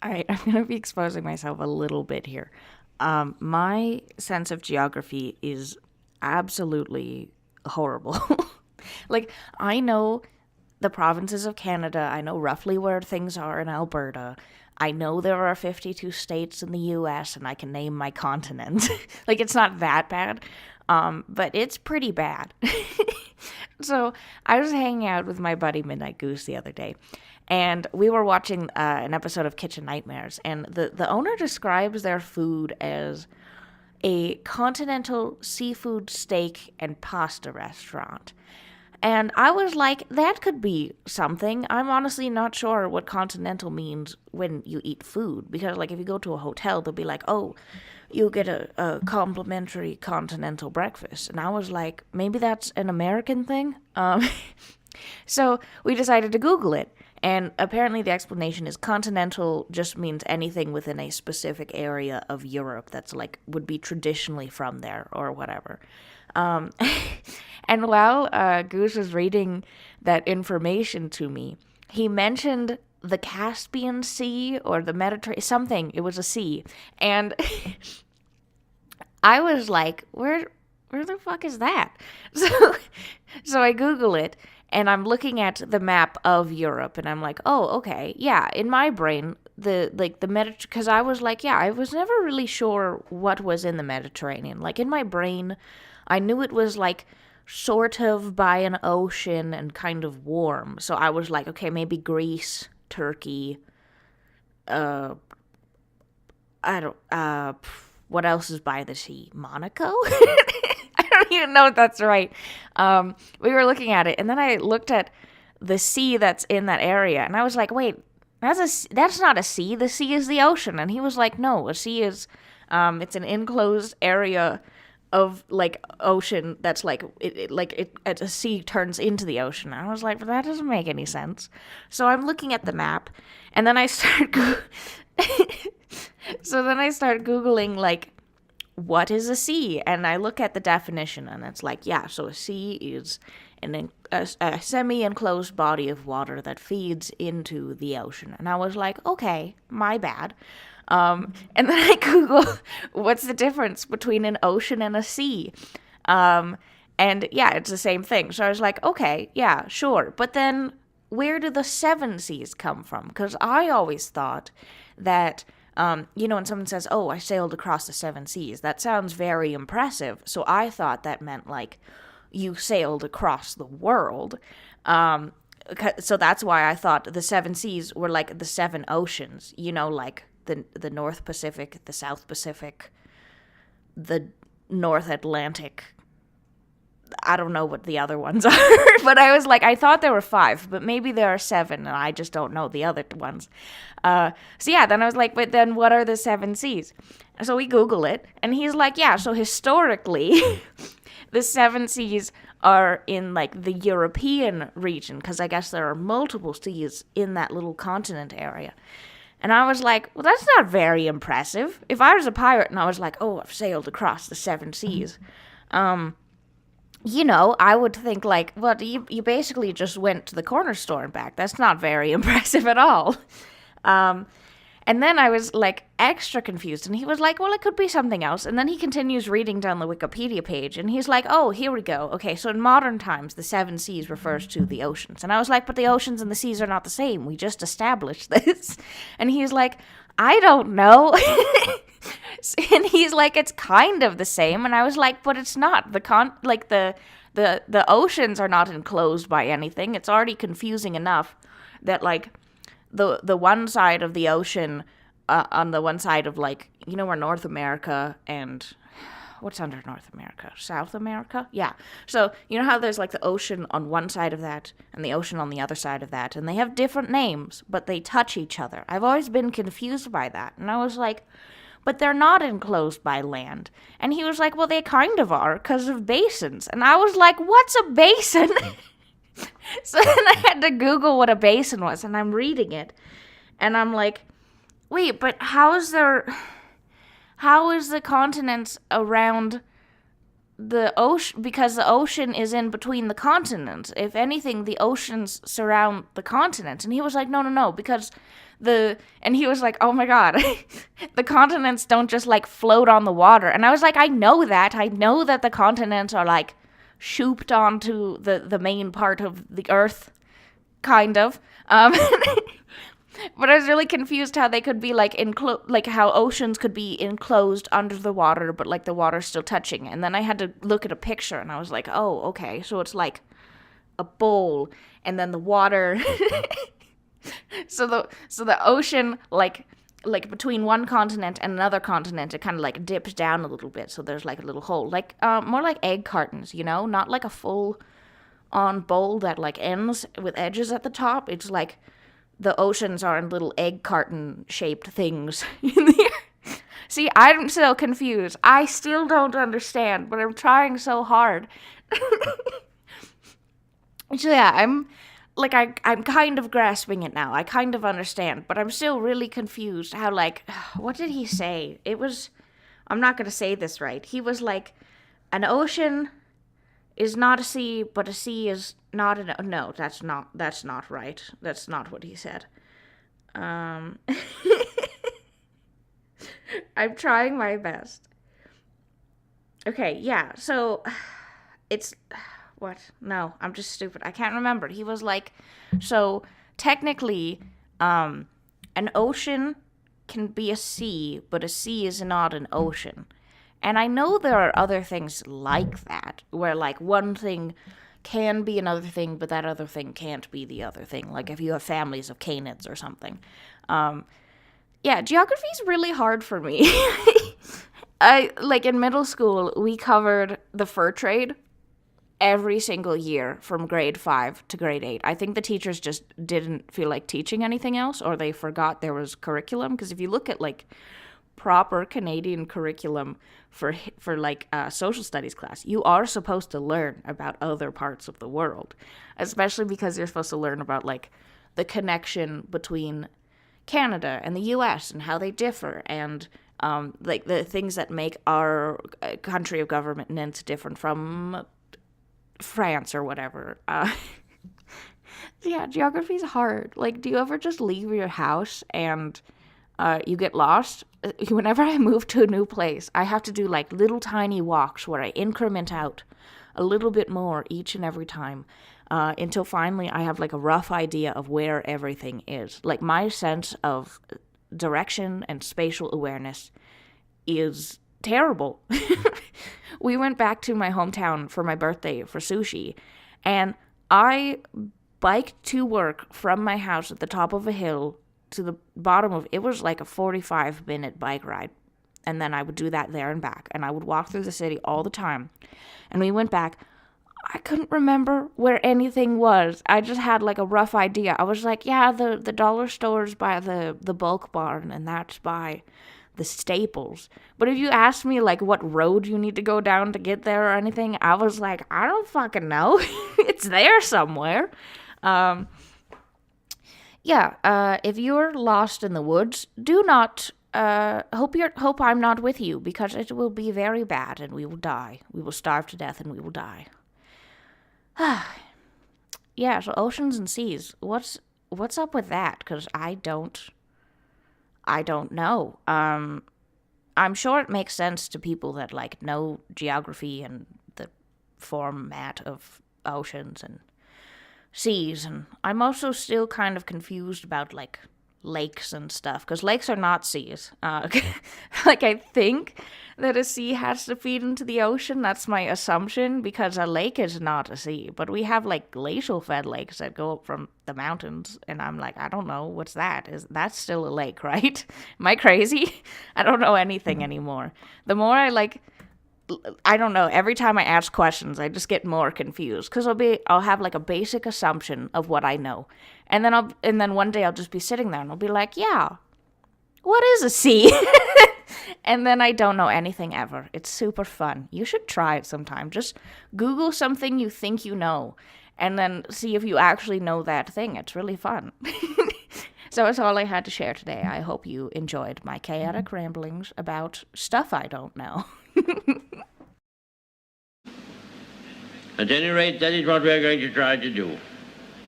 All right, I'm going to be exposing myself a little bit here. My sense of geography is absolutely horrible. Like, I know the provinces of Canada, I know roughly where things are in Alberta. I know there are 52 states in the US, and I can name my continent. Like, it's not that bad, but it's pretty bad. So I was hanging out with my buddy Midnight Goose the other day, and we were watching an episode of Kitchen Nightmares, and the owner describes their food as a continental seafood steak and pasta restaurant. And I was like, that could be something. I'm honestly not sure what continental means when you eat food. Because, like, if you go to a hotel, they'll be like, oh, you get a complimentary continental breakfast. And I was like, maybe that's an American thing? So we decided to Google it. And apparently the explanation is continental just means anything within a specific area of Europe that's like would be traditionally from there or whatever. Um, and while Goose was reading that information to me, he mentioned the Caspian Sea or the Mediterranean, something. It was a sea. And I was like, where the fuck is that? So so I Google it and I'm looking at the map of Europe and I'm like, "Oh, okay. Yeah, in my brain, the Mediterranean cuz I was like, yeah, I was never really sure what was in the Mediterranean. Like in my brain, I knew it was like sort of by an ocean and kind of warm. So I was like, okay, maybe Greece, Turkey, uh I don't what else is by the sea? Monaco? I don't even know if that's right. We were looking at it, and then I looked at the sea that's in that area, and I was like, "Wait, that's not a sea. The sea is the ocean." And he was like, "No, a sea is, it's an enclosed area of like ocean that's like it a sea turns into the ocean." And I was like, "But that doesn't make any sense." So I'm looking at the map, and then I start. So then I start googling like what is a sea? And I look at the definition, and it's like, yeah, so a sea is a semi enclosed body of water that feeds into the ocean. And I was like, okay, my bad. And then I Google what's the difference between an ocean and a sea. And yeah, it's the same thing. So I was like, okay, yeah, sure. But then where do the seven seas come from? Because I always thought that when someone says, "Oh, I sailed across the seven seas," that sounds very impressive. So I thought that meant like you sailed across the world. So that's why I thought the seven seas were like the seven oceans. Like the North Pacific, the South Pacific, the North Atlantic. I don't know what the other ones are, but I was like, I thought there were five, but maybe there are seven, and I just don't know the other ones. So yeah, then I was like, but then what are the seven seas? So we Google it, and he's like, yeah, so historically, the seven seas are in like the European region, because I guess there are multiple seas in that little continent area. And I was like, well, that's not very impressive. If I was a pirate and I was like, oh, I've sailed across the seven seas, I would think like, well, you basically just went to the corner store and back. That's not very impressive at all. And then I was like extra confused, and he was like, well, it could be something else. And then he continues reading down the Wikipedia page, and he's like, oh, here we go. Okay, so in modern times, the seven seas refers to the oceans. And I was like, but the oceans and the seas are not the same. We just established this. And he's like, I don't know. And he's like, it's kind of the same. And I was like, but it's not. The oceans are not enclosed by anything. It's already confusing enough that like the one side of the ocean, on the one side of like, where North America and what's under North America? South America? Yeah. So, how there's like the ocean on one side of that and the ocean on the other side of that, and they have different names, but they touch each other. I've always been confused by that. And I was like, but they're not enclosed by land. And he was like, well, they kind of are because of basins. And I was like, what's a basin? So then I had to Google what a basin was, and I'm reading it. And I'm like, wait, but how is the continents around the ocean, because the ocean is in between the continents. If anything, the oceans surround the continents. And he was like, no, no, no, because and he was like, oh my God, the continents don't just like float on the water. And I was like, I know that the continents are like shooped onto the main part of the earth, kind of. But I was really confused how they could be like like how oceans could be enclosed under the water, but like the water's still touching. And then I had to look at a picture, and I was like, oh, okay, so it's like a bowl, and then the water. so the ocean, like between one continent and another continent, it kind of like dips down a little bit, so there's like a little hole, like more like egg cartons, not like a full on bowl that like ends with edges at the top. It's like the oceans are in little egg carton shaped things in the air. See, I'm so confused. I still don't understand, but I'm trying so hard. So yeah, I'm kind of grasping it now. I kind of understand, but I'm still really confused how, like, what did he say? I'm not going to say this right. He was like, an ocean is not a sea, but a sea is not no, that's not right. That's not what he said. I'm trying my best. Okay, yeah, so it's what? No, I'm just stupid. I can't remember. He was like, so technically, an ocean can be a sea, but a sea is not an ocean. And I know there are other things like that, where like one thing can be another thing, but that other thing can't be the other thing. Like if you have families of canids or something. Yeah, geography is really hard for me. In middle school, we covered the fur trade every single year from grade 5 to grade 8. I think the teachers just didn't feel like teaching anything else, or they forgot there was curriculum. Because if you look at like proper Canadian curriculum for social studies class, you are supposed to learn about other parts of the world, especially because you're supposed to learn about like the connection between Canada and the US and how they differ, and like the things that make our country of governance different from France or whatever. Yeah, geography's hard. Like, do you ever just leave your house and you get lost? Whenever I move to a new place, I have to do like little tiny walks where I increment out a little bit more each and every time, until finally I have like a rough idea of where everything is. Like my sense of direction and spatial awareness is terrible. We went back to my hometown for my birthday for sushi, and I biked to work from my house at the top of a hill to the bottom of it. Was like a 45-minute bike ride, and then I would do that there and back, and I would walk through the city all the time. And we went back. I couldn't remember where anything was. I just had like a rough idea. I was like, yeah, the dollar store's by the bulk barn, and that's by the Staples. But if you asked me like what road you need to go down to get there or anything, I was like, I don't fucking know. It's there somewhere. If you're lost in the woods, do not hope I'm not with you, because it will be very bad and we will die. We will starve to death and we will die. Yeah, so oceans and seas. What's up with that? Because I don't know. I'm sure it makes sense to people that like know geography and the format of oceans and seas, and I'm also still kind of confused about like lakes and stuff, because lakes are not seas. Like I think that a sea has to feed into the ocean. That's my assumption, because a lake is not a sea, but we have like glacial fed lakes that go up from the mountains, and I'm like, I don't know, what's that? Is that still a lake, right? Am I crazy? I don't know anything anymore. The more I don't know, every time I ask questions, I just get more confused, because I'll have like a basic assumption of what I know. And then one day I'll just be sitting there and I'll be like, yeah, what is a sea? And then I don't know anything ever. It's super fun. You should try it sometime. Just Google something you think you know, and then see if you actually know that thing. It's really fun. So that's all I had to share today. I hope you enjoyed my chaotic ramblings about stuff I don't know. At any rate, that is what we are going to try to do.